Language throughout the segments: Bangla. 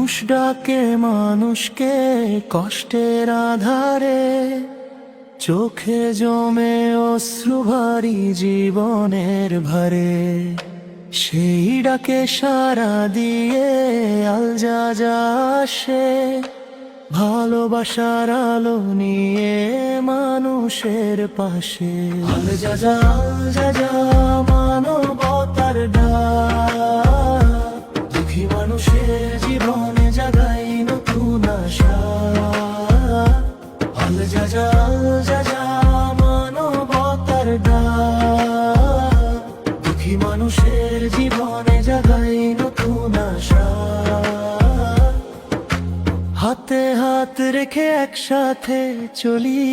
মানুষ ডাকে মানুষকে কষ্টের আধারে, চোখে জমে অশ্রু ভারী জীবনের ভারে। সেই ডাকে সাড়া দিয়ে আল যাজা আসে, ভালোবাসার আলো নিয়ে মানুষের পাশে। আল যাজা মানবতার ডাক, দুঃখী মানুষের জীবনে জাগাই নতুন আশা। আল যাজা মানবতার ডাক, দুঃখী মানুষের জীবনে জাগাই নতুন আশা। হাতে হাত রেখে একসাথে চলি,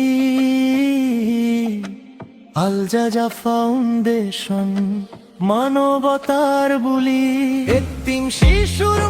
আল যাজা ফাউন্ডেশন মানবতার বুলি। এতিম শিশুর